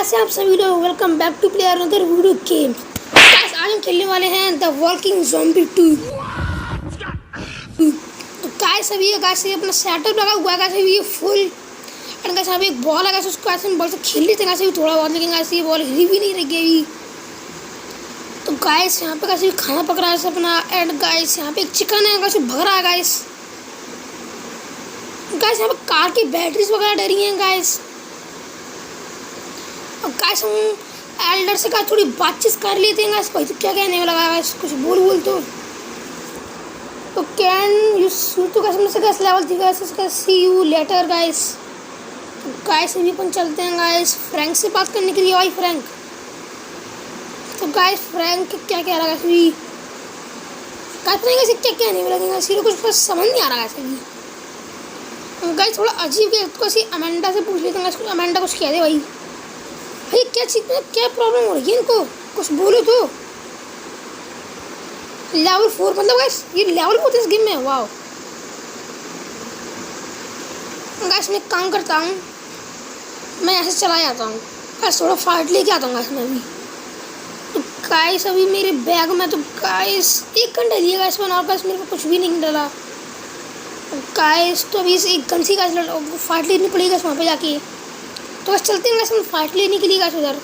कैसे आप सभी लोग, welcome back to player another video game. आज हम खेलने वाले हैं द वॉकिंग ज़ॉम्बी 2। तो गाइस अभी अपना सेटअप लगा हुआ है, अभी ये फुल एंड गाइस यहाँ पे एक बॉल है, उसको ऐसे बॉल से खेल लेते हैं अभी थोड़ा बहुत, लेकिन गाइस ये बॉल हिली भी नहीं रही अभी। तो गाइस यहाँ पे कैसे खाना पक रहा है अपना, एंड गाइस यहाँ पे एक चिकन है कैसे भग रहा है गाइस। यहाँ पे कार की बैटरीज वगैरह डरी हैं गाइस। अब गाइस हम एल्डर से का थोड़ी बातचीत कर लेते हैं गाइस। भाई तो क्या कहने वाला गाइस, कुछ बोल तो कैन यू तो guys level 3 guys, see you later guys. तो गाइस अभी अपन चलते हैं गाइस फ्रैंक से बात करने के लिए। भाई फ्रैंक, तो गाइस फ्रैंक क्या कह रहा है अभी, कहते हैं क्या कहने वाला गाइस, कुछ समझ नहीं आ रहा गाइस अभी। गाइस थोड़ा अजीब है तो ऐसी अमेंडा से पूछ लेते हैं। अमेंडा कुछ कह दे भाई क्या चीज़ में क्या प्रॉब्लम हो रही है इनको, कुछ बोलो तो। लेवल 4 मतलब गाइस ये लेवल बहुत है इस गेम में। वाओ गाइस मैं काम करता हूँ, मैं ऐसे चला जाता हूँ गाइस, थोड़ा फाइट लेके आता हूँ गाइस मैं भी। तो गाइस अभी मेरे बैग में तो गाइस 1 घंटा लिया गाइस मैंने, और गाइस मेरे को कुछ भी नहीं डाला गाइस। तो अभी एक गन से गाइस फाइट लेनी पड़ेगी गाइस वहाँ पे जाके। तो बस चलते हैं गाइस हम फाइट लेने के लिए गाइस उधर।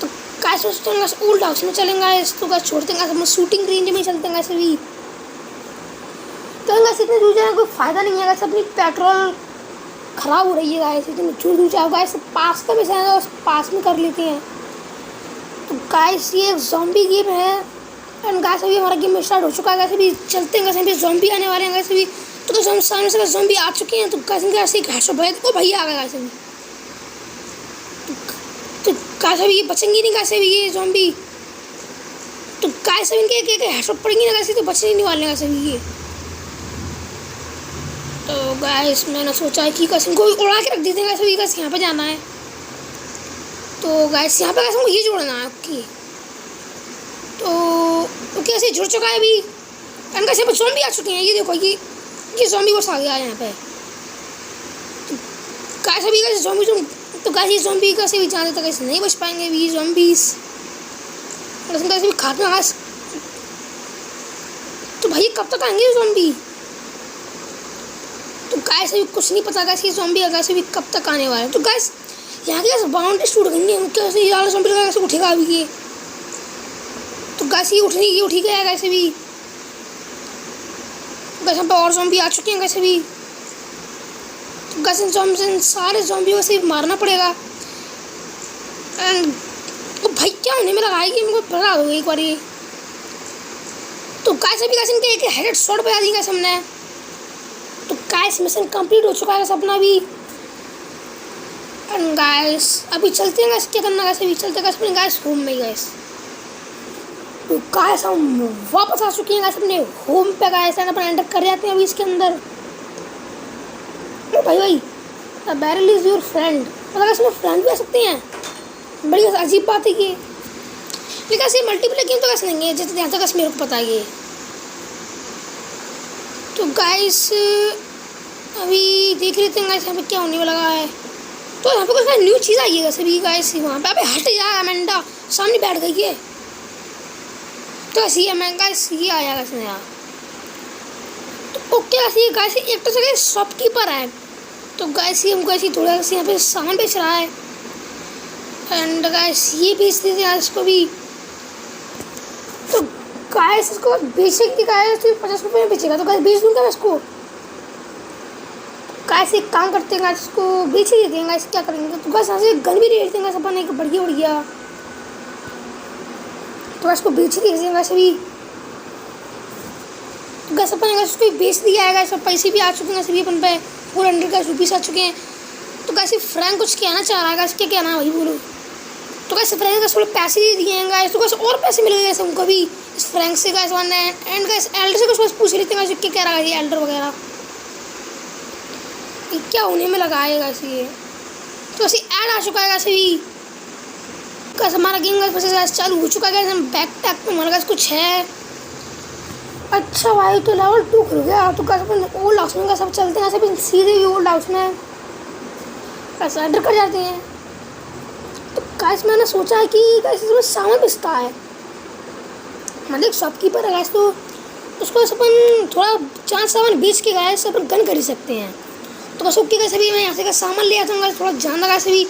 तो गाइस सोचते हैं गाइस ओल्ड हाउस में चलेंगे गाइस। तो गाइस छोड़ते हैं गाइस हम शूटिंग रेंज में चलते हैं गाइस अभी। तो गाइस इतने दूर जाने कोई फ़ायदा नहीं है गाइस, अपनी पेट्रोल ख़राब हो रही है गाइस। इतने दूर जाओ गाइस, पास का भी जाना है पास में कर लेते हैं। तो गाइस ये एक ज़ॉम्बी गेम है एंड गाइस अभी हमारा गेम स्टार्ट हो चुका है गाइस। अभी चलते हैं गाइस, अभी ज़ॉम्बी आने वाले हैं गाइस अभी। तो गाइस हम सामने से ज़ॉम्बी आ चुके हैं। तो गाइस एक हैशो भाई को भैया आ गया गाइस अभी। तो गाइस अभी ये बचेंगे नहीं गाइस अभी ये ज़ॉम्बी। तो गाइस अभी इनके एक हैशो पड़ेंगे ना गाइस, तो बचने नहीं वाले गाइस अभी ये। तो गाइस मैंने सोचा है कि गाइस इनको उड़ा के रख देते हैं गाइस अभी। गाइस यहाँ पे जाना है, तो गाइस यहाँ पे गाइस हमको ये जोड़ना है। ओके तो ओके ऐसे जुड़ चुका है अभी एंड गाइस यहाँ पे ज़ॉम्बी आ चुके हैं। ये देखो ये ज़ॉम्बी बस आ गया है यहाँ पे। तो गाइस अभी गाइस ज़ॉम्बी तो गाइस ये ज़ॉम्बी कैसे भी जाने तक ऐसे नहीं बच पाएंगे अभी ज़ॉम्बीज़ गाइस भी खाते हैं गाइस। तो भाई कब तक आएंगे ये ज़ॉम्बी। तो गाइस अभी कुछ नहीं पता गाइस ये ज़ॉम्बी गाइस अभी कब तक आने वाले हैं। तो गाइस यहाँ के गाइस बाउंड्री टूट गई है, कैसे यार ज़ॉम्बी कैसे उठेगा अभी ये। तो गाइस ये उठ ही गया गाइस अभी। गाइस यहाँ पे और ज़ॉम्बी आ चुके हैं गाइस अभी। तो गाइस इन सारे ज़ॉम्बी को से मारना पड़ेगा। एंड भाई क्या होने में लगा है कि मेरे को पता हो गई एक बार ये। तो गाइस अभी गाइस इनके एक हेड शॉट बजा दी गाइस हमने। तो गाइस मिशन कंप्लीट हो चुका है गाइस अपना भी। एंड गाइस अभी चलते हैं गाइस, क्या करना गाइस अभी चलते हैं गाइस अपने गाइस होम में गाइस। तो गाइस हम वापस आ चुके हैं गाइस अपने होम पे गाइस, एंड अपन एंटर कर जाते हैं अभी इसके अंदर। भाई the barrel is your friend, मतलब इसमें फ्रेंड भी आ सकते हैं। बड़ी अजीब बात है ये, लेकिन ऐसे मल्टीप्लेयर गेम तो कैसे नहीं है जितने यहाँ तक मेरे को पता है ये। तो गाइस अभी देख लेते हैं गाइस यहाँ पे क्या होने वाला है। तो यहाँ पे कुछ न्यू चीज़ आई है सभी गाइस वहाँ पे। अबे हट जा अमेंडा, सामने बैठ गई है। तो ऐसे ही मैं गाइस ये आया गाइस नया। तो ओके ऐसे गाइस एक तो जगह शॉपकीपर है। तो गाइस ये हमको ऐसे थोड़ा सा यहाँ पे सामान बेच रहा है एंड गाइस ये बेच देते हैं इसको भी। तो गाइस इसको बेचेंगे गाइस 50 रुपये में बेचेगा। तो गाइस बेच दूँगा मैं इसको। गाइस एक काम करते हैं गाइस इसको बेच ही देते हैं गाइस, क्या करेंगे। तो गाइस यहाँ से गन भी ले लेते हैं गाइस अपन एक बढ़िया। तो गाइस इसको बेच ही देते हैं गाइस अभी। तो गाइस अपन गाइस उसको बेच दिया है गाइस, पैसे भी आ चुके हैं सभी अपन पे 400 रुपीज़ आ चुके हैं। तो गाइस फ्रैंक कुछ कहना चाह रहा है गाइस, क्या कहना है वही बोलो। तो गाइस फ्रैंक गाइस थोड़े पैसे दे दिए हैं गाइस। तो गाइस और पैसे मिल गए गाइस हमको भी इस फ्रैंक से guys one and guys Elder से कुछ बस पूछ लेते हैं गाइस क्या कह रहा है ये एल्डर वगैरह क्या होने में लगा है गाइस ये। तो ऐसे ऐड आ चुका है गाइस अभी गाइस हमारा गेम गाइस चालू हो चुका है गाइस। हम बैक टैक में हमारे गाइस कुछ है। अच्छा भाई तो लेवल 2 खुल गया। तो गाइस अपन ओल्ड हाउस में सब चलते हैं, सब सीधे ओल्ड हाउस में बस एंटर कर जाते हैं। गाइस मैंने सोचा है कि गाइस इसमें सामान बिकता है, मतलब एक शॉपकीपर है गाइस, तो उसको अपन थोड़ा 4 सामान बेच के गाइस अपन गन खरीद सकते हैं। तो बस ओके गाइस, अभी मैं यहाँ से का सामान ले आता हूँ गाइस, थोड़ा जान लगा से भी।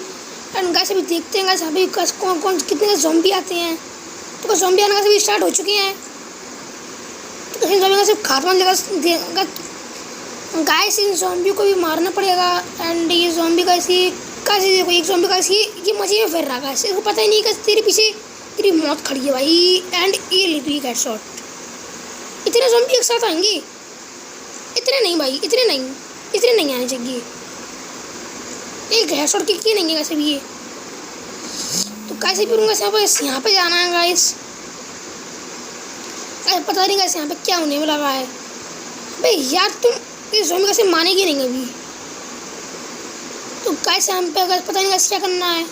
एंड गाइस अभी देखते हैं गाइस अभी कौन कौन कितने ज़ॉम्बी आते हैं। तो बस ज़ॉम्बी आने का सभी स्टार्ट हो चुके हैं। तो कहीं ज़ॉम्बी का सिर्फ खात्मा लेगा गाइस, इन ज़ॉम्बी को भी मारना पड़ेगा। एंड ये ज़ॉम्बी का इसी कैसे देखो, एक ज़ॉम्बी का ये मजे में फिर रहा है, इसको पता ही नहीं कि तेरे पीछे तेरी मौत खड़ी है भाई। एंड ये ले तू हेडशॉट। इतने ज़ॉम्बी एक साथ आएंगे? इतने नहीं भाई, इतने नहीं आने चाहिए। एक हेडशॉट की नहीं है कैसे भी ये। तो कैसे भी यहाँ पे जाना है गाइस। पता नहीं कैसे यहाँ पे क्या होने में लगा है भाई यार, तुम इस ज़ॉम्बी कैसे मानेगी नहीं अभी। तो कैसे यहाँ पे पता नहीं कैसे क्या करना है।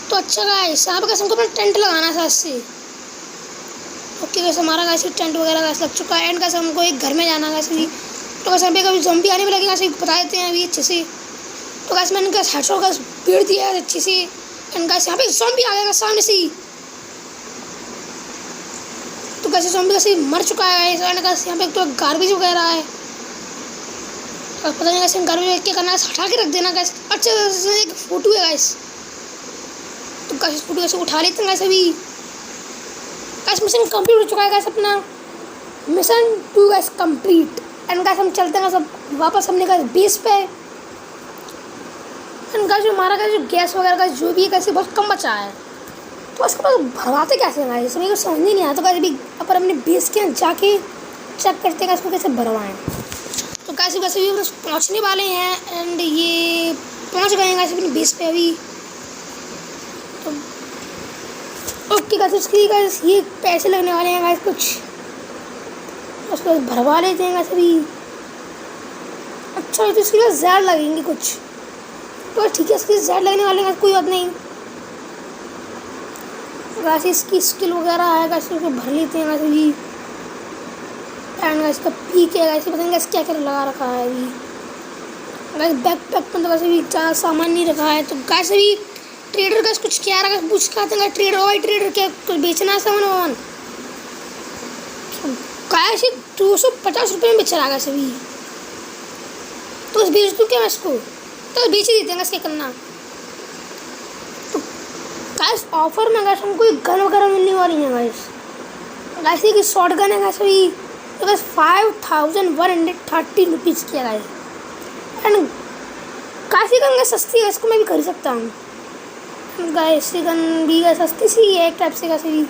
तो अच्छा गाइस यहाँ पे कैसे हमको अपना टेंट लगाना है साथ से। ओके कैसे हमारा कैसे टेंट वगैरह कैसे लग चुका है। एंड कैसे हमको एक घर में जाना है कैसे भी। तो कैसे यहाँ पे कभी ज़ॉम्बी आने में लगेगा, कैसे बता देते हैं अभी अच्छे से। तो कैसे मैंने कैसे हेडशॉट का पेड़ दिया है अच्छे से। एंड कैसे यहाँ पे ज़ॉम्बी आ गया सामने से ही। तो कैसे ज़ॉम्बी कैसे मर चुका है। एंड कैसे यहाँ पे तो गार्बेज वगैरह है, और पता नहीं कैसे गार्बेज क्या करना है, हटा के रख देना कैसे। अच्छा एक फ़ोटो है गाइस, तो कैसे फ़ोटो कैसे उठा लेते हैं कैसे भी। कैसे मिशन कंप्लीट हो चुका है कैसे, अपना मिशन 2 गाइस कंप्लीट। एंड कैसे हम चलते हैं सब वापस हमने कैसे बेस पे। एंड गाइस जो हमारा जो गैस वगैरह का जो भी है कैसे बहुत कम बचा है, तो उसके बाद भरवाते कैसे हैं इसमें को समझ नहीं आया। तो कैसे भी अपन अपने बेस के यहाँ जाके चेक करते हैं इसको कैसे भरवाएं। तो कैसे कैसे भी पहुँचने वाले हैं। एंड ये पहुँच गए हैं कैसे अपनी बेस पे अभी। तो ओके कैसे उसकी कैसे ये पैसे लगने वाले हैं कैसे कुछ, उसको भरवा लेते हैं कैसे भी। अच्छा तो इसके लिए ज़्यादा लगेंगे कुछ, तो ठीक है इसके ज़्यादा लगने वाले हैं कोई बात नहीं। वैसे इसकी स्किल वगैरह है कैसे उसको भर लेते हैं कैसे भी। एंड इसका पीक है कैसे, पता नहीं कैसे क्या क्या लगा रखा है अभी। वैसे बैकपैक में तो वैसे भी ज़्यादा सामान नहीं रखा है। तो कैसे भी ट्रेडर का कुछ क्या रखा पूछ के आते हैं ट्रेडर, भाई ट्रेडर क्या कुछ बेचना है सामान वामान। कैसे 250 रुपये में बेच रहा है कैसे भी। तो बेच दूँ क्या मैं इसको, तो बेच ही देते हैं क्या करना। तो गाइस ऑफर में गाइस हमको एक गन वगैरह मिलने वाली है गाइस। ऐसे की शॉर्ट गन है गाइस अभी, तो गाइस 5130 रुपीज़ की है गाइस। एंड काफ़ी गन गाइस सस्ती है, इसको मैं भी खरीद सकता हूँ गाइस। ये गन भी गाइस सस्ती सी है एक टाइप से कैसे भी।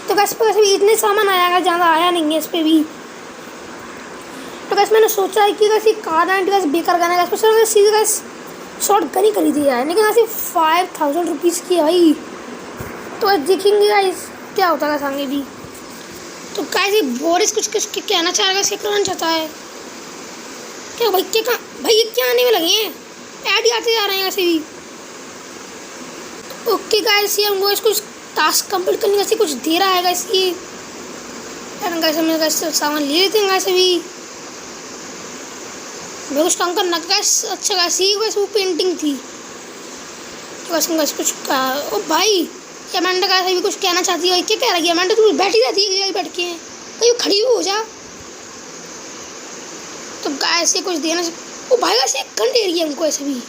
तो गाइस पे वैसे भी इतने सामान आया ज़्यादा आया नहीं है इस पर भी। तो गाइस मैंने सोचा है कि वैसे कार गाइस बेकार गाना है गाइस, मैंने सीधे गाइस शॉर्ट गन ही खरीदी है, लेकिन वैसे 5000 रुपीज़ की है भाई। तो देखेंगे गाइस क्या होता है आगे भी। तो गाइस बोरिस कुछ कुछ कहना चाह रहा है, करना चाहता है क्या भाई। क्या भाई ये क्या आने में लगे हैं, ऐड ही आते जा रहे हैं ऐसे भी। ओके गाइस ये हमको इसको टास्क कंप्लीट करने का कुछ दे रहा है गाइस ये। गाइस हमने गाइस सामान ले लेते हैं गाइस अभी। मैं कुछ काम करना गाइस। अच्छा गाइस ये गाइस वो पेंटिंग थी, तो गाइस कुछ ओ भाई ये अमांडा गाइस अभी कुछ कहना चाहती है। क्या कह रही है अमांडा, तू बैठी रहती है एक जगह बैठ के, भाई खड़ी भी हो जा। तो गाइस ये कुछ देना, ओ भाई गाइस एक गन दे रही है हमको ऐसे भी।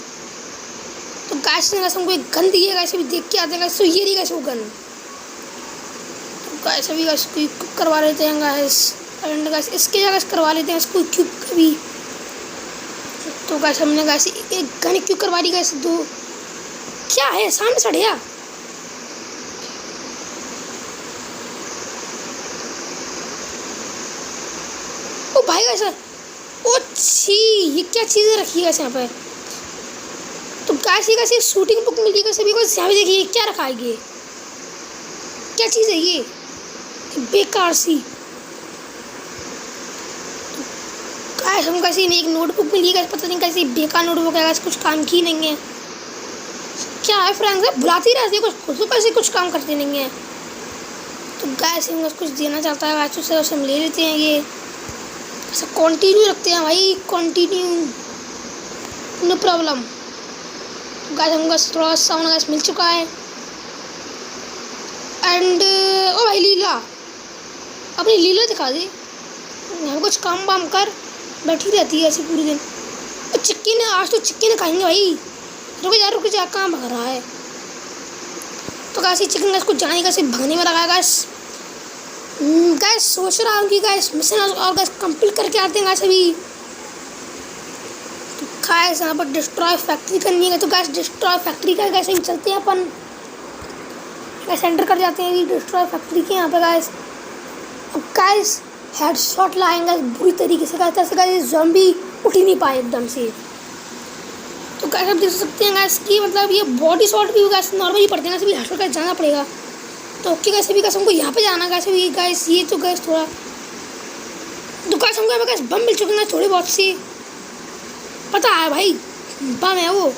तो गाइस ने गाइस हमको एक गन दी है गाइस, अभी देख के आते हैं गाइस। तो ये रही गाइस वो गन। तो गाइस अभी गाइस को इक्विप करवा लेते हैं गाइस। एंड गाइस इसके जगह करवा लेते हैं इसको इक्विप कभी। तो गाइस हमने गाइस एक गन इक्विप करवा दी गाइस। दो क्या है सामने सड़िया, ओ भाई गाइस ओ छी ये क्या चीज़ें रखी है गाइस यहाँ पे। तो गाइस ये गाइस शूटिंग बुक मिली गाइस सभी को। यहाँ पे देखिए क्या रखा है, ये क्या चीज़ है ये बेकार सी। गाइस हम कैसे एक नोटबुक मिली गाइस, पता नहीं कैसी बेकार नोटबुक है गाइस, कुछ काम की नहीं है। क्या है फ्रेंड्स बुलाती रहती है, कुछ खुद तो कैसे कुछ काम करते नहीं है। तो गाइस हम कुछ देना चाहता है गाइस, उससे हम ले लेते हैं। ये ऐसा कंटिन्यू रखते हैं भाई, कंटिन्यू नो प्रॉब्लम। गाइस हमको थोड़ा साउंड गाइस मिल चुका है। एंड ओ भाई लीला, अपनी लीला दिखा दे। यहाँ कुछ काम वाम कर, बैठी रहती है ऐसे पूरे दिन। और चिक्की ने आज तो चिक्की ने खाएंगे भाई। रुक जा कहाँ भाग रहा है। तो गाइस चिकन गाइस को जाने का सिर्फ भागने में लगा गाइस। गाइस सोच रहा हूँ कि गाइस मिशन और गाइस कंप्लीट करके आते हैं गाइस अभी। तो गाइस यहाँ पर डिस्ट्रॉय फैक्ट्री करनी है। तो गाइस डिस्ट्रॉय फैक्ट्री का गाइस अभी चलते हैं अपन। गाइस एंटर कर जाते हैं अभी डिस्ट्रॉय फैक्ट्री के यहाँ पे गाइस। अब गाइस हेडशॉट लाएंगे बुरी तरीके से गाइस, ऐसे गाइस ज़ॉम्बी उठ ही नहीं पाए एकदम से। तो गाइस आप देख सकते हैं गाइस कि मतलब ये बॉडी शॉट भी गाइस नॉर्मली पड़ते हैं, अभी हेडशॉट गाइस जाना पड़ेगा। तो ओके गाइस अभी गाइस हमको यहाँ पे जाना गाइस अभी गाइस। ये तो गाइस थोड़ा तो गाइस हमको यहाँ पे गाइस बम मिल चुके हैं थोड़े बहुत से, पता है भाई बम है वो।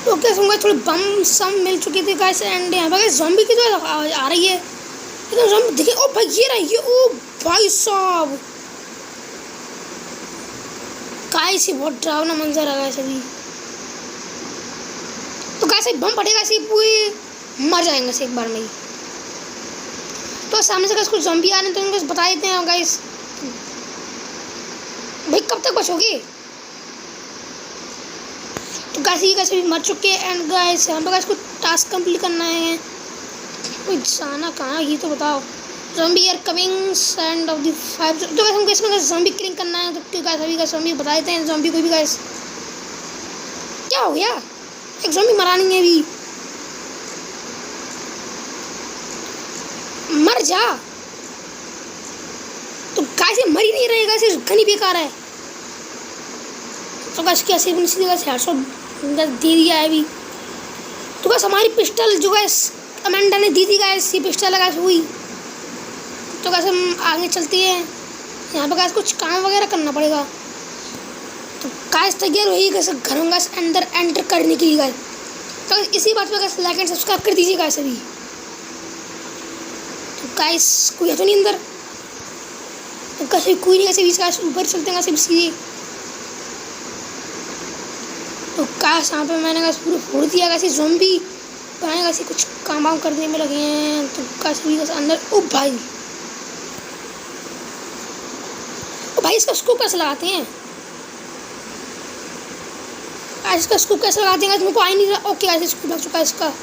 तो गाइस हमको थोड़े बम सम मिल चुके थे गाइस। एंड यहाँ पे गाइस ज़ॉम्बी की तो आ रही है, लेकिन ज़ॉम्बी देखिए ओ भाई ये रही है। ओ भाई साहब गाइस ये बहुत डरावना मंजर है गाइस अभी। तो गाइस बम पड़ेगा ऐसे पूरे मर जाएंगे एक बार में ही। तो सामने से गाइस कुछ ज़ॉम्बी आ रहे हैं तो उनको बता देते हैं गाइस। भाई कब तक बचोगे। तो गाइस ये गाइस अभी मर चुके हैं। एंड गाइस यहाँ पे गाइस कुछ टास्क कंप्लीट करना है। कोई जाना कहाँ ये तो बताओ। Zombie are coming end of the 5। तो गाइस हमको इसमें ज़ॉम्बी किलिंग करना है। तो गाइस अभी गाइस ज़ॉम्बी बता देते हैं ज़ॉम्बी को भी गाइस। क्या हो गया, एक ज़ॉम्बी मरानी है अभी, मर जा। तो गाइस ये मर ही नहीं रहेगा, इसे घनी बेकार है। तो गाइस कैसे हेडशॉट दे दिया है अभी। तो गाइस हमारी पिस्टल जो गाइस अमेंडा ने दी थी गाइस, ये पिस्टल गाइस हुई। तो गाइस हम आगे चलते हैं। यहाँ पे गाइस कुछ काम वगैरह करना पड़ेगा। तो गाइस तैयार हुई गाइस घर में गाइस अंदर एंटर करने के लिए गाइस। तो इसी बात पे गाइस लाइक एंड सब्सक्राइब कर दीजिए गाइस अभी। तो गाइस कोई है तो नहीं अंदर। तो गाइस कोई नहीं गाइस ऊपर चलते हैं गाइस सीधे। तो गाइस यहाँ पे मैंने गाइस पूरा फोड़ दिया गाइस ज़ॉम्बी बनाए गाइस कुछ काम वाम करने में लगे हैं। तो गाइस भी गाइस अंदर। ओ भाई इसका स्कोप कैसे लगाते हैं, इसका स्कोप कैसे लगाते हैं मुझको आई नहीं रहा। ओके गाइस स्कोप लग चुका है इसका।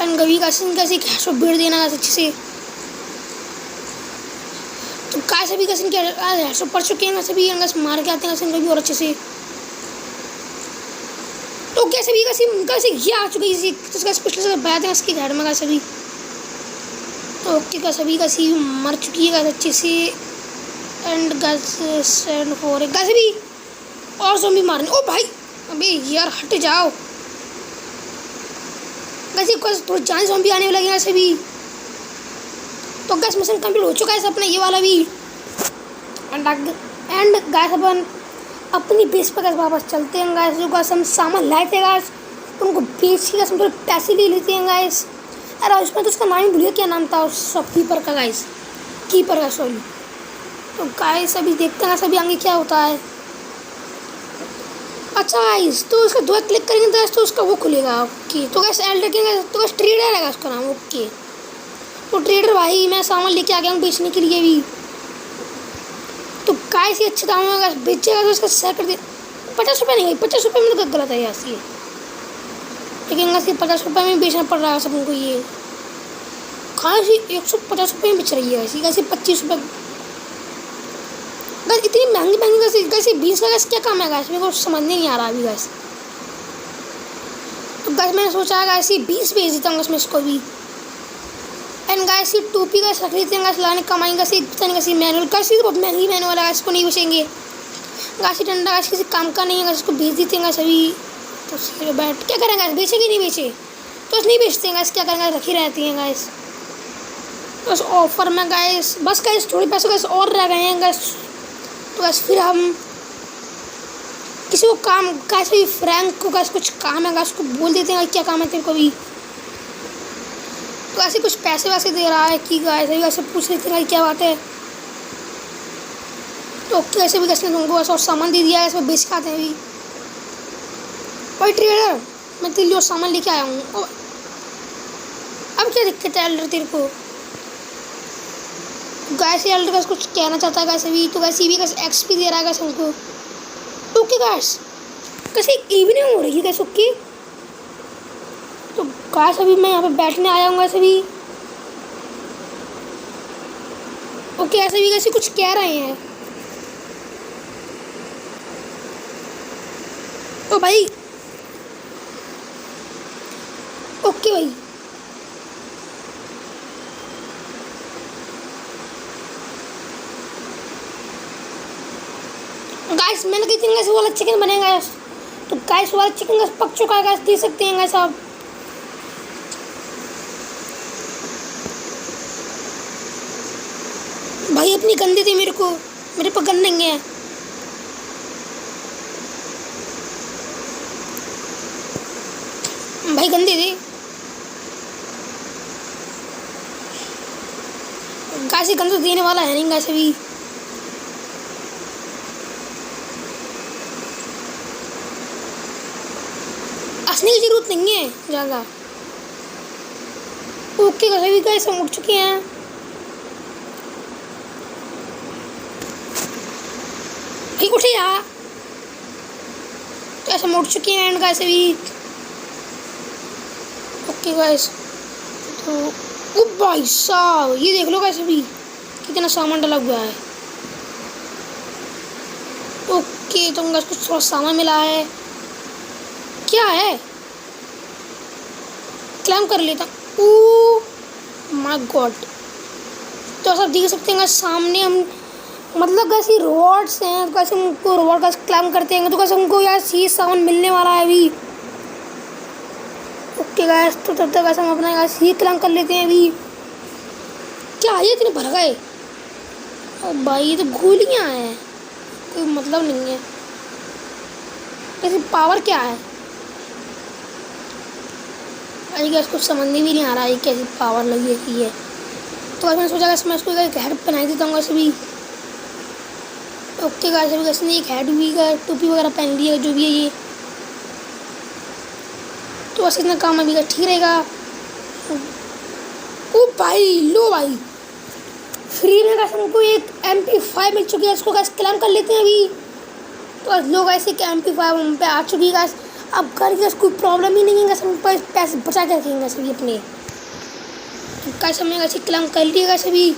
एंड गवी गाइस कैसे हेडशॉट बेड़ देना गाइस अच्छे से। तो गाइस अभी गाइस इनके हेडशॉट पड़ चुके हैं गाइस अभी गाइस मार के आते हैं गाइस और अच्छे से। तो कैसे भी गाइस ये आ चुकी है तो गाइस पिछले से बैठ हैं इसके हेड में गाइस अभी। तो ओके गाइस अभी गाइस मर चुकी है गाइस अच्छे से। एंड गाइस सेंड हो रहे गाइस अभी और ज़ॉम्बी मारने। ओ भाई अबे यार हट जाओ गाइस, थोड़ी जान ज़ॉम्बी आने वाला है गाइस अभी। तो गाइस मिशन कंप्लीट हो चुका है अपना ये वाला भी। एंड गाइस अपन अपनी बेस पर गाइस वापस चलते हैं गाइस। जो गाइस हम सामान लाए थे गाइस उनको बेच के गाइस हम थोड़े पैसे ले लेते हैं गाइस। अरे उसमें तो उसका नाम ही भूलिए क्या नाम था उस शॉपकीपर का गाइस, कीपर का सॉरी। तो गाइस अभी देखते हैं अभी आगे क्या होता है। अच्छा गाइस तो उसका दो क्लिक करेंगे तो गाइस तो उसका वो खुलेगा। ओके तो गाइस एल रखेंगे तो गाइस ट्रेडर है उसका नाम। ओके तो ट्रेडर भाई मैं सामान लेके आ गया हूँ बेचने के लिए भी। तो गाइस ये अच्छे दाम में गाइस बेचेगा तो उसका शेयर कर दे। 50 रुपये नहीं भाई, 50 रुपये में तो गलत है यार ये। लेकिन गाइस 50 रुपये में बेचना पड़ रहा है सबको ये। गाइस 150 रुपये में बेच रही है गाइस 25 रुपये। गाइस इतनी महंगी गाइस 20 का गाइस क्या काम है गाइस, मेरे को समझ नहीं आ रहा अभी गाइस। तो गाइस मैंने सोचा गाइस ये 20 बेच देता हूँ गाइस मैं इसको भी। एंड गाइस ये टोपी गाइस रख लेते हैं गाइस लाने कमाएंगे गाइस मैनुअल गाइस ये बहुत महंगी मैनुअल है गाइस, इसको नहीं बेचेंगे गाइस। ये डंडा गाइस किसी काम का नहीं है गाइस, इसको बेच देते हैं गाइस अभी। तो सिर बैठ क्या करेंगे गाइस, बेचेंगे नहीं बेचे तो नहीं बेचते हैं गाइस, क्या करेंगे रखी रहती हैं गाइस। बस ऑफर में गाइस बस गाइस थोड़े पैसे गाइस और रह गए हैं गाइस। तो गाइस फिर हम किसी को काम गाइस भी फ्रैंक को गाइस कुछ काम है गाइस उसको बोल देते हैं क्या काम है तेरे को भी। तो ऐसे कुछ पैसे वैसे दे रहा है कि गाइस अभी ऐसे पूछ लेते हैं क्या बात है। ओके ऐसे भी कैसे तुमको ऐसा और सामान दे दिया है, इसमें बेच के आते हैं अभी। भाई ट्रेडर, मैं तेरे लिए और सामान लेके आया हूँ। अब क्या दिक्कत है एल्डर तेरे को? गैस एल्डर का कुछ कहना चाहता है गैस अभी, तो गैस ये भी गैस एक्सपी दे रहा है गैस हमको। ओके गैस, कैसे इवनिंग हो रही है गैस। ओके तो गैस अभी मैं यहाँ पे बैठने आया हूँ गैस अभी। ओके ऐसे भी कैसे कुछ कह रहे हैं। ओ भाई, ओके भाई, गाइस मैंने कही थी गैस वाला चिकन बनेगा गैस, तो गैस वाला चिकन गैस पक चुका है गैस, दे सकते हैं गैस आप। भाई अपनी गंदी थी, मेरे पर गन नहीं है। भाई गंदी थी गैस, ये गन तो देने वाला है नहीं गैस अभी। हंसने की जरूरत नहीं है ज़्यादा। ओके गैस अभी गैस हम उठ चुके हैं। भाई उठे यार, तो ऐसे हम उठ चुके हैं एंड गैस अभी। ओके गैस, तो ओ भाई साहब ये देख लो गैस अभी कितना सामान डला हुआ है। ओके तो गैस कुछ थोड़ा सामान मिला है, क्या है क्लेम कर लेता। ओ माय गॉड, तो सब देख सकते हैं सामने हम, मतलब कैसे रोड्स हैं, तो कैसे हमको रोड का क्लेम करते हैं, तो कैसे हमको यार ये सामान मिलने वाला है अभी। ओके गैस, तो तब तक ऐसा हम अपना गैस ये क्लेम कर लेते हैं अभी। क्या है इतने भर गए? ओ भाई ये तो गोलियाँ हैं, कोई मतलब नहीं है। कैसे पावर क्या है आई गैस, कुछ समझ में भी नहीं आ रहा है कैसी पावर लगी है। तो मैंने सोचा गैस मैं इसको एक हेड पहना देता हूँ वैसे भी। ओके गैस अभी कैसे एक हेड भी का टोपी वगैरह पहन लिया जो भी है ये, तो बस इतना काम अभी का ठीक रहेगा। ओ भाई लो भाई, फ्री में गैस हमको एक MP5 मिल चुकी है, इसको गैस क्लेम कर लेते हैं अभी। तो लोग ऐसे MP5 हम पे आ चुकी है गैस। अब घर की कोई प्रॉब्लम ही नहीं है गैस, हम पैसे बचा के रखेंगे सभी अपने। गैस हमने गैस क्लेम कर लिया गैस अभी।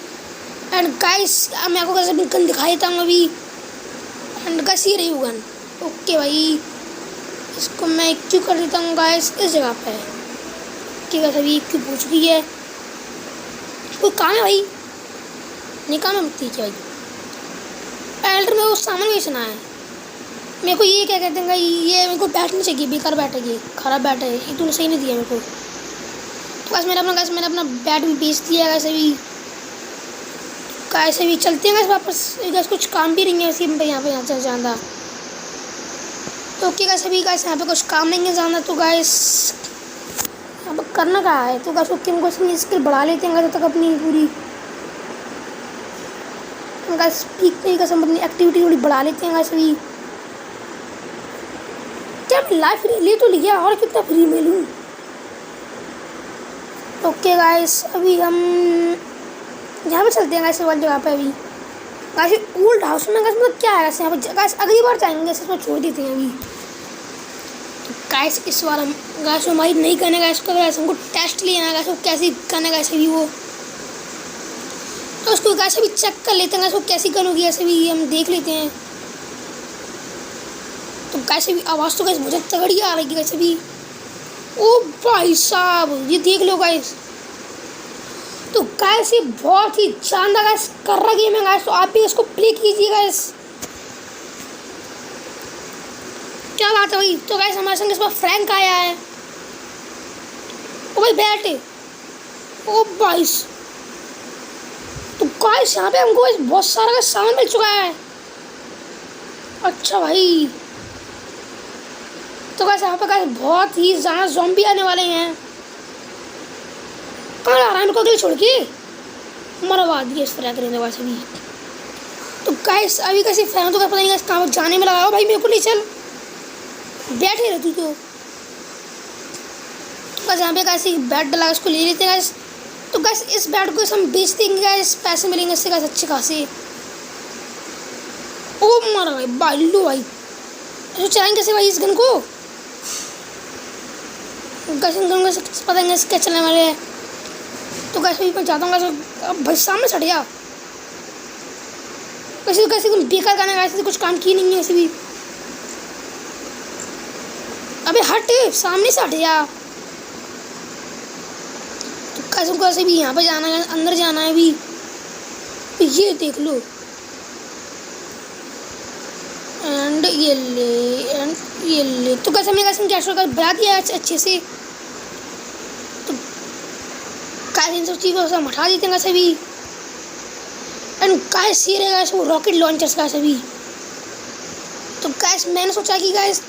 एंड गैस मैं आपको गैस अभी गन दिखा देता हूँ अभी। एंड गैस ये रही वो गन। ओके भाई, इसको मैं क्यों कर देता हूँ गैस इस जगह पे, कि गैस अभी क्यों पूछ चुकी है। कोई काम है भाई? नहीं काम है, ठीक है भाई। एल्डर में वो सामान बेचना है मेरे को। ये क्या कहते हैं ये मेरे को बैठनी चाहिए, बेकार बैठेगी, खराब बैठ है ये, तूने सही नहीं दिया मेरे को। तो गैस मैंने अपना बैट भी बेच दिया गैस अभी। कैसे भी चलते हैं गैस वापस, गैस कुछ काम भी नहीं है वैसे यहाँ पे ज़्यादा। तो ओके गैस अभी गैस यहाँ पे कुछ काम नहीं है ज़्यादा, तो गैस यहाँ पर करना क्या है, तो गैस ओके हमको अपनी स्किल बढ़ा लेते हैं तब तक अपनी पूरी गैस पीक पे गैस हम अपनी एक्टिविटी थोड़ी बढ़ा लेते हैं गैस अभी। क्या लाइफ फ्री ले तो लिया, और कितना फ्री में लूँ। ओके गाइस अभी हम यहाँ पे चलते हैं गैस वाली जगह पे अभी। गैस ओल्ड हाउस में गैस मतलब क्या है गैस, यहाँ पे गैस अगली बार जाएंगे गैस, इसमें छोड़ देते हैं अभी। तो गैस इस बार हम गैस हमारी नहीं करने गैस को, गैस हमको टेस्ट लेना गैस वो कैसी करना गैस अभी वो, तो उसको गैस अभी चेक कर लेते हैं गैस वो कैसी गन होगी ऐसे भी हम देख लेते हैं। तो कैसे भी आवाज़ तो गैस मुझे तगड़ी आ रही है कैसे भी। ओ भाई साहब ये देख लो गैस, तो गैस ये बहुत ही शानदार गैस कर रहा गेम है गैस, तो आप भी इसको प्ले कीजिए गैस। क्या बात है भाई। तो गैस हमारे संग इस बार फ्रैंक आया है। ओ भाई बैठे, ओ भाई, तो गैस यहाँ पे हमको बहुत सारा सामान मिल चुका है। अच्छा भाई, तो गैस यहाँ पे गैस बहुत ही ज़्यादा ज़ॉम्बी आने वाले हैं। कहाँ आ रहा है मेरे को अकेले छोड़ के, मरवा दिए इस तरह करेंगे वैसे भी। तो गाइस अभी कैसे फैन तो पता नहीं गाइस कहाँ जाने में लगा। भाई मेरे को ले चल, बैठे रह तू तो। बस यहाँ पे कैसे बैट डला उसको ले लेते हैं गाइस। तो गाइस इस बैट को हम बेच देंगे गाइस, पैसे मिलेंगे इससे गाइस अच्छे खासे। ओ मारा भाई, बालू भाई तो चलाएंगे कैसे भाई इस गन को? गाइस इन गन को पता नहीं क्या चलने वाले हैं। तो गाइस मैं जाता हूँ गाइस, अब भाई सामने से हट जा। वैसे कैसे तुम बेकार गाना गाइस, कुछ काम की नहीं है वैसे भी। अबे हट, सामने से हट जा। तो कैसे कैसे भी यहाँ पे जाना है, अंदर जाना है अभी। तो ये देख लो, एंड ये ले, एंड ये ले। तो कैसे मैं कैसे कैश कर बना दिया अच्छे से। तो कैसे इन सब चीज़ों से हम हटा देते हैं कैसे भी। एंड गाइस ये रहेगा वो रॉकेट लॉन्चर्स का सभी। तो गाइस मैंने सोचा कि गाइस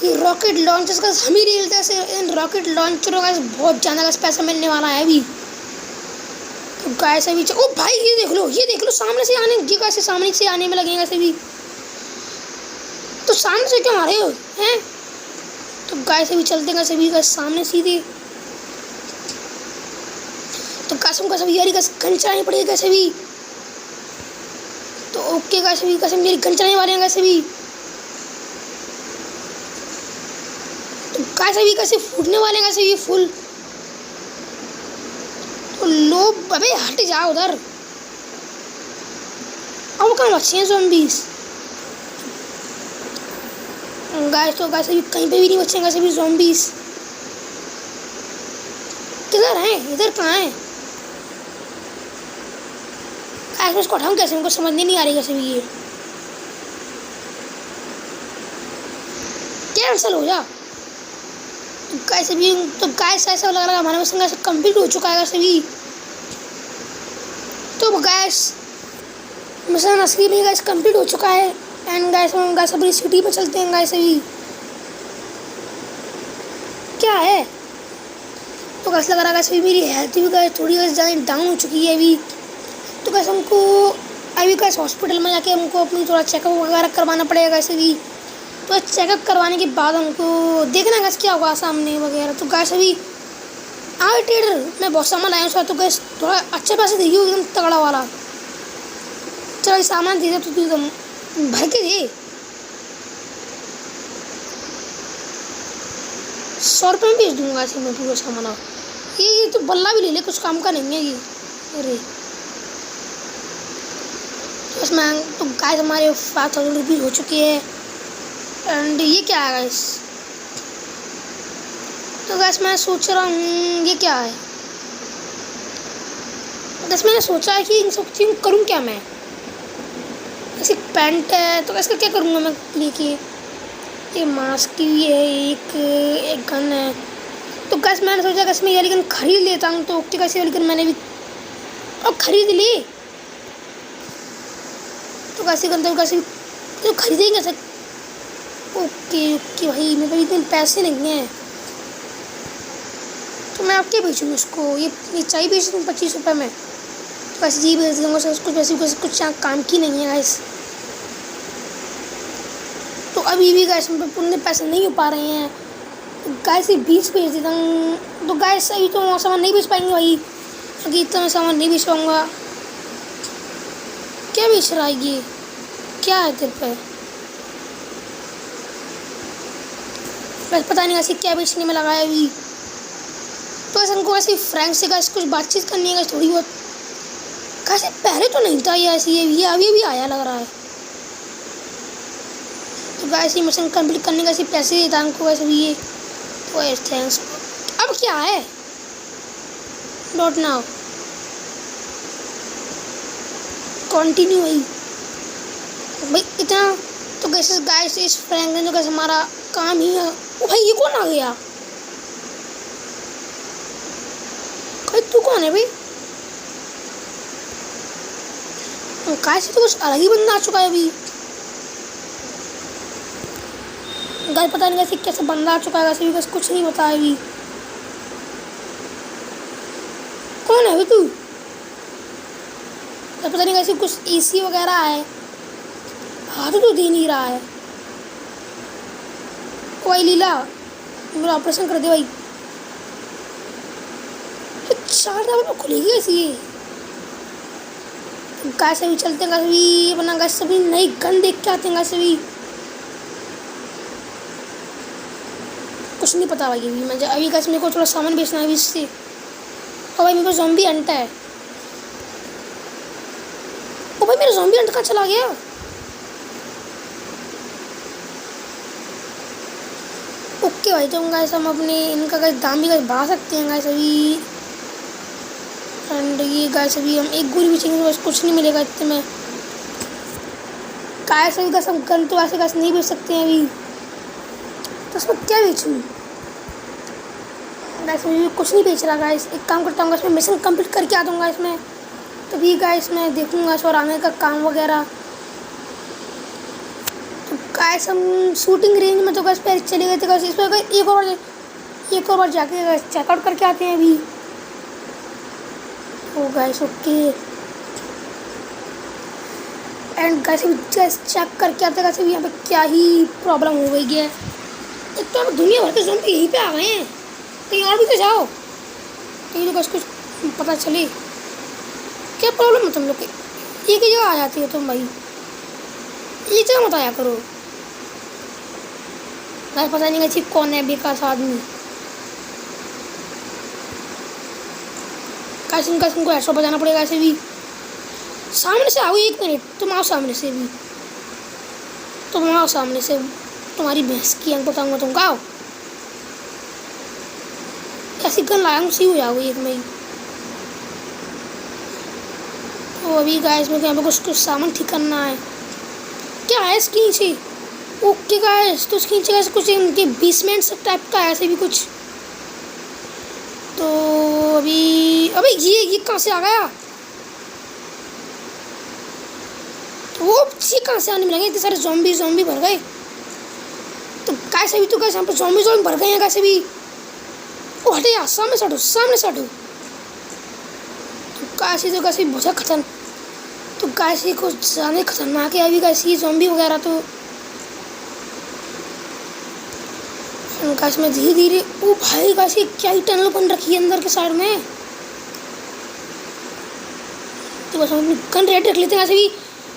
ये रॉकेट लॉन्चर्स का हम ही ले लेते हैं। इन रॉकेट लॉन्चरों का बहुत ज़्यादा गाइस पैसा मिलने वाला है अभी। तो गाइस अभी ओ भाई ये देख लो सामने से आने, ये कैसे सामने से आने में लगेगा सभी। तो सामने से क्यों आ रहे हो हैं? तो गाइस अभी चलते हैं सभी गाइस सामने सीधे। तो कसम कसम यार गन चलानी पड़ेगी कैसे भी। तो ओके कैसे भी, कैसे मेरी गन चलाने वाले हैं कैसे भी। तो कैसे भी कैसे फूटने वाले हैं कैसे भी फुल। तो लो अबे हट जा उधर। अब कहाँ बचे हैं ज़ॉम्बीज़ गाइस। तो गाइस अभी कहीं पे भी नहीं बचे कैसे भी ज़ॉम्बीज़। किधर हैं, इधर कहाँ हैं? मैं इसको हटाऊँ कैसे, उनको समझ नहीं आ रही कैसे भी। ये कैंसिल हो जा। तो कैसे भी, तो गैस ऐसा लग रहा है हमारा मिशन कैसे कंप्लीट हो चुका है कैसे भी। तो गैस मिशन असली में गैस कंप्लीट हो चुका है। एंड गैस हम गैस अपनी सिटी में चलते हैं गैस अभी। क्या है तो गैस लग रहा है गैस अभी मेरी हेल्थ भी गैस थोड़ी गैस ज़्यादा डाउन हो चुकी है अभी। तो कैसे हमको अभी कैसे हॉस्पिटल में जाके हमको अपनी थोड़ा चेकअप वगैरह करवाना पड़ेगा कैसे भी। तो चेकअप करवाने के बाद हमको देखना कैसे क्या हुआ सामने वगैरह। तो कैसे अभी आए ट्रेडर मैं बहुत सामान लाया उसका। तो कैसे थोड़ा अच्छे पैसे देगी एकदम तगड़ा वाला। चलो सामान दे दे तो एकदम भर के दे। 100 रुपये में बेच दूँगा ऐसे मैं पूरा सामान। ये तो बल्ला भी ले ले, कुछ काम का नहीं है ये। अरे इसमें तो गाइस हमारे 5000 रुपीज़ हो चुकी है। एंड ये क्या है गाइस? तो गाइस मैं सोच रहा हूँ ये क्या है। गाइस मैंने सोचा है कि इन सब चीज़ करूँ क्या मैं। ऐसे पैंट है तो इसका क्या करूँगा मैं लेके। ये मास्क भी है, एक गन है। तो गाइस मैंने सोचा कि इसमें ये वाली गन खरीद लेता हूँ। तो ओके कैसे वाली गन मैंने भी अब खरीद ली। तो कैसे गन तो कैसे तो खरीदेंगे सर। ओके ओके भाई मेरे पास इतने पैसे नहीं हैं। तो मैं आप क्या बेचूँगी उसको। ये चाहिए बेच दूँ 25 रुपये में। तो कैसे जी बेच दूँगा सर उसको, वैसे कुछ काम की नहीं है गाइस। तो अभी भी गैस में उतने पैसे नहीं हो पा रहे हैं। तो गैस ये 20 बेच देता हूँ। तो गैस अभी तो सामान नहीं बेच पाएंगे भाई, क्योंकि इतना मैं सामान नहीं बेच पाऊँगा। क्या बेच रहा है ये, क्या है तेरे पे? बस पता नहीं ऐसे क्या बेचने में लगा है अभी। तो ऐसे हमको ऐसे फ्रेंड से गैस कुछ बातचीत करनी है थोड़ी बहुत। कैसे पहले तो नहीं था ये ऐसे, ये अभी आया लग रहा है। तो गैस ये मिशन कंप्लीट करने का ऐसे पैसे देता हमको वैसे भी ये। तो थैंक्स। अब क्या है डॉट नाउ कंटिन्यू भाई इतना। तो कैसे गाइस इस फ्रैंक ने तो कैसे हमारा काम ही है। ओ भाई ये कौन आ गया? भाई तू कौन है भाई? कैसे तो कुछ अलग ही बंदा आ चुका है अभी। गाइस पता नहीं कैसे बंदा आ चुका है वैसे भी बस कुछ नहीं बता अभी। कौन है भाई तू? पता नहीं कैसे कुछ एसी वगैरह है हाथ तो दे नहीं रहा है। ओ भाई लीला, मेरा ऑपरेशन कर दे भाई। तो 4 टावर में खुलेगी कैसी ये? गाइस अभी चलते हैं, गाइस अभी अपना गाइस अभी नई गन देख के आते हैं। गाइस अभी कुछ नहीं पता भाई अभी मैं अभी गाइस मेरे को थोड़ा सामान बेचना है अभी इससे। और भाई मेरे को ज़ॉम्बी हंट है। ओ भाई मेरा ज़ॉम्बी हंट कहाँ चला गया? ओके भाई, तो गाइस हम अपने इनका गाइस दाम भी गाइस बढ़ा सकते हैं गाइस अभी। एंड ये गाइस अभी हम एक गोली बेचेंगे तो बस कुछ नहीं मिलेगा इतने में। गाइस अभी गाइस हम गन तो ऐसे गाइस नहीं बेच सकते हैं अभी, तो उसमें क्या बेचूँ? गाइस अभी कुछ नहीं बेच रहा गाइस। एक काम करता हूँ गाइस, मैं मिशन कंप्लीट करके आ दूँगा इसमें, तभी गाइस मैं देखूँगा और आने का काम वगैरह। तो गाइस हम शूटिंग रेंज में तो गाइस पहले चले गए थे गाइस। इस पर एक और बार जाके गाइस चेकआउट करके आते हैं अभी। ओ गाइस ओके, एंड गाइस अभी जस्ट चेक करके आते हैं गाइस अभी यहाँ पे क्या ही प्रॉब्लम हो गई है। एक तो दुनिया भर के ज़ॉम्बी यहीं पे आ गए हैं, कहीं और भी तो जाओ, कहीं तो गाइस कुछ पता चले क्या प्रॉब्लम है तुम लोग की। एक ही जगह आ जाती हो तुम भाई, एक जगह मत आया करो। गाइस पता नहीं गाइस कौन है बेकार सा आदमी। गाइस इनका तुमको ऐसा बजाना पड़ेगा ऐसे भी। सामने से आओ, 1 मिनट तुम आओ सामने से भी, तुम आओ सामने से, तुम्हारी भैंस की अंक बताऊँगा तुम आओ। ऐसी गन लाया हूँ, सी हो जाओगे एक में ही। तो अभी गाइस मेरे को यहाँ पे कुछ सामान ठीक करना है। क्या है इसके नीचे? ओके गाइस, तो इसके नीचे गाइस कुछ इनके बेसमेंट टाइप का है ऐसे भी कुछ। तो अभी ये कहाँ से आ गया? तो वो ये कहाँ से आने मिलेंगे? इतने सारे ज़ॉम्बी भर गए। तो गाइस अभी तो गाइस यहाँ पे ज़ॉम्बी भर गए हैं गाइस अभी। ओ हटे यार, सामने से हटो। तो गाइस ये तो गाइस बहुत खतरनाक, तो गाइस ये कुछ ज़्यादा खतरनाक है अभी गाइस ये ज़ॉम्बी वगैरह। तो गाइस में धीरे धीरे, ओ भाई गाइस ये क्या ही टनल बन रखी है अंदर के साइड में। तो बस हम गन रेडी रख लेते हैं। गाइस अभी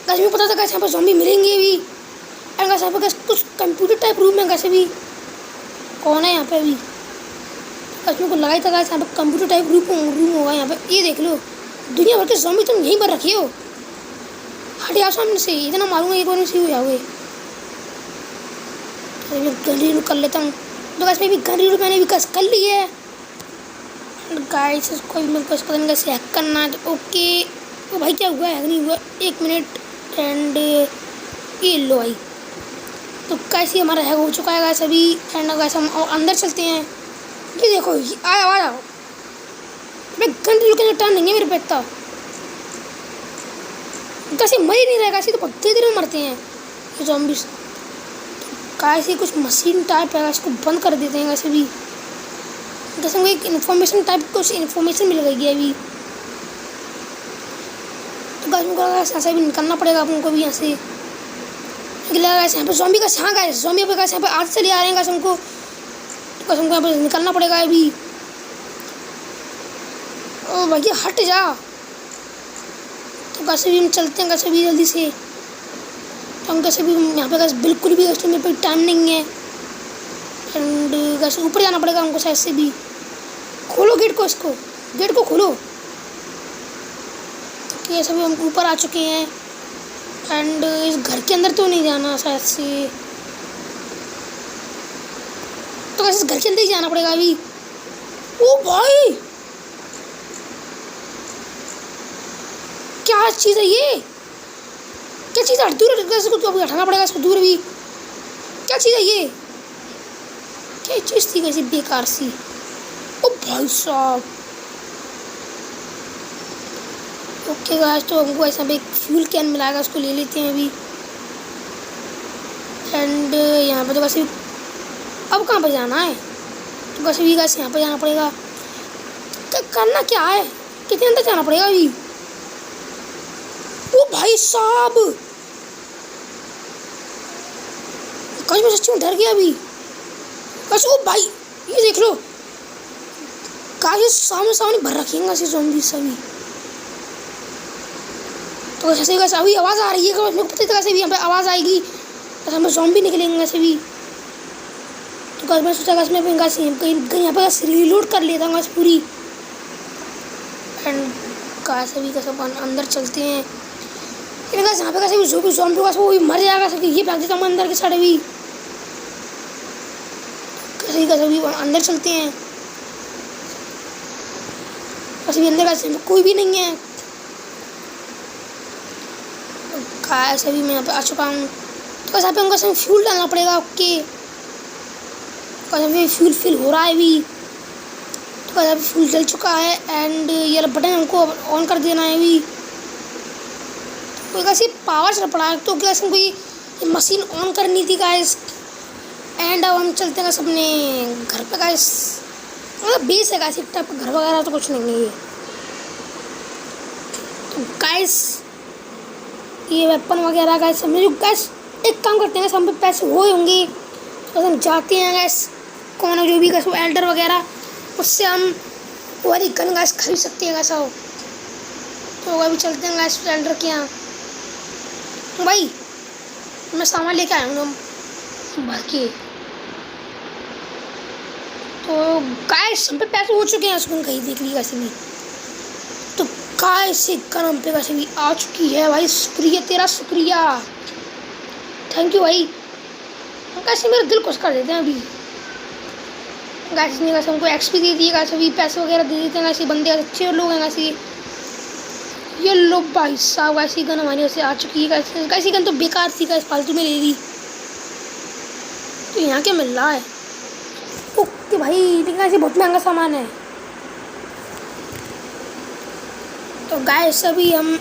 गाइस मुझे पता था गाइस यहाँ पर ज़ॉम्बी मिलेंगे अभी। एंड गाइस यहाँ पर गाइस कुछ कंप्यूटर टाइप रूम है गाइस अभी। कौन है यहाँ पे अभी? गाइस मेरे को लगा ही था गाइस यहाँ पे कंप्यूटर टाइप रूम होगा यहाँ पे। ये देख लो, दुनिया भर के ज़ॉम्बी तुम यहीं पर रखी हो। हट जाओ सामने से, इतना मारूंगा एक बार में सही हो जाओगे। तो मैं गन रीड कर लेता हूँ। तो गाइस मैं भी गन रीड मैंने भी कर ली है। गाइस इसको मेरे को पता नहीं कैसे हैक करना है। तो ओके, ओ भाई क्या हुआ है? नहीं हुआ, 1 मिनट। एंड ये लो भाई, तो कैसे हमारा हैक हो चुका है गाइस अभी। एंड गाइस हम अंदर चलते हैं। ये देखो, आ जाओ। मैं गन रीड के टर्न नहीं है मेरे पे इतना। कैसे मर ही नहीं रहा, कैसे तो बहुत देर में मरते हैं ये ज़ॉम्बीज़। कैसे कुछ मशीन टाइप है, इसको बंद कर देते हैं वैसे भी। जैसे हमको एक इन्फॉर्मेशन टाइप कुछ इन्फॉर्मेशन मिल गई है अभी। तो गाइस हमको ऐसा भी निकलना पड़ेगा हमको भी यहाँ से। यहाँ पे ज़ॉम्बी का हाँ गाइस, ज़ॉम्बी पे गाइस यहाँ पे आज चले आ रहे हैं गाइस हमको। तो गाइस हमको यहाँ पे निकलना पड़ेगा अभी। ओ भैया हट जा। तो कैसे भी हम चलते हैं कैसे भी जल्दी से। तो हम कैसे भी यहाँ पे गाइस बिल्कुल भी गाइस मेरे पे टाइम नहीं है। एंड गाइस ऊपर जाना पड़ेगा हमको शायद से भी। खोलो गेट को, इसको गेट को खोलो। तो ये सभी हम ऊपर आ चुके हैं। एंड इस घर के अंदर तो नहीं जाना शायद से, तो गाइस इस घर के अंदर ही जाना पड़ेगा अभी। ओ भाई क्या चीज़ है ये? क्या चीज़ है? दूर इसको तो अभी हटाना पड़ेगा इसको दूर अभी। क्या चीज़ है ये? क्या चीज़ थी कैसी बेकार सी? ओ भाई साहब। ओके गाइस, तो हमको ऐसा भी एक फ्यूल कैन मिलाएगा, उसको ले लेते हैं अभी। एंड यहाँ पे तो वैसे अब कहाँ पे जाना है? तो वैसे भी गाइस यहाँ पे जाना पड़ेगा। क्या करना क्या है? कितने अंदर जाना पड़ेगा अभी? ओ भाई साहब, गाइस मैं सच्ची में डर गया अभी। बस ओ भाई ये देख लो गाइस, सामने सामने भर रखेंगे ऐसे ज़ॉम्बी सभी। तो ऐसे ही अभी आवाज़ आ रही है, मेरे को पता था कैसे भी यहाँ पे आवाज़ आएगी, ऐसे हमें ज़ॉम्बी निकलेंगे ऐसे भी। तो गाइस मैं सोचा गाइस मैं कहीं यहाँ पे रीलोड कर लेता हूँ पूरी। एंड गाइस अभी कैसे अंदर चलते हैं। लेकिन गाइस यहाँ पे कैसे भी ज़ॉम्बी का वो भी मर जाएगा, ये भाग देता हूँ अंदर के साइड भी। कैसे भी अंदर चलते हैं। वैसे भी अंदर का कोई भी नहीं है। ऐसे भी मैं यहाँ पे आ चुका हूँ। तो कैसे पे हमको फ्यूल डालना पड़ेगा। ओके कैसे फ्यूल फिल हो रहा है अभी। तो कैसे फ्यूल डल चुका है एंड ये बटन हमको ऑन कर देना है अभी। तो कैसे पावर चल पड़ा है, तो कैसे हमको ये मशीन ऑन करनी थी गाइस। एंड अब हम चलते हैं अपने घर पे गाइस। मतलब बेस है गाइस, एक टाइप का घर वगैरह तो कुछ नहीं है ये। तो गाइस ये वेपन वगैरह गाइस हमने जो गाइस एक काम करते हैं, हम पे पैसे हो होंगे तो हम जाते हैं गाइस कौन जो भी गाइस वो एल्डर वगैरह, उससे हम वो वाली गन गाइस खरीद सकते हैं गाइस। तो अभी चलते हैं गाइस एल्डर के यहाँ। भाई मैं सामान लेके आया हूँ बाकी। तो गाइस हम पे पैसे हो चुके हैं, उसको कहीं देख ली कैसे भी। तो गाइस गन हम पे कैसे भी आ चुकी है भाई। शुक्रिया तेरा, शुक्रिया, थैंक यू भाई। कैसे मेरा दिल खुश कर देते हैं अभी गाइस ने। कैसे हमको एक्सपी दे दिए गाइस, अभी पैसे वगैरह दे देते हैं ऐसे बंदे अच्छे लोग हैं कैसे। ये लो भाई साहब ऐसी गन हमारे से आ चुकी है कैसे। कैसी गन तो बेकार थी गाइस, फालतू में ले ली। तो यहाँ क्या मिल रहा है? ओके भाई लेकिन ऐसे बहुत महंगा सामान है। तो गाइस अभी हम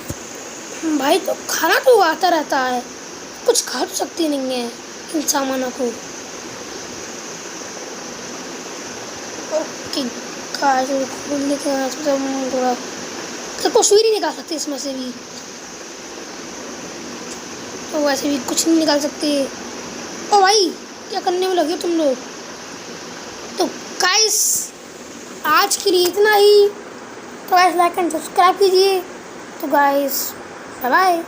भाई तो खाना तो आता रहता है, कुछ खा तो सकती नहीं है इन सामानों को। ओके गाइस खोलने के थोड़ा तो कुछ भी नहीं निकाल सकते इसमें से भी। तो वैसे भी कुछ नहीं निकाल सकते। ओ भाई क्या करने में लगे तुम लोग? तो गाइस आज के लिए इतना ही। तो गाइस लाइक एंड सब्सक्राइब कीजिए। तो गाइस बाय बाय।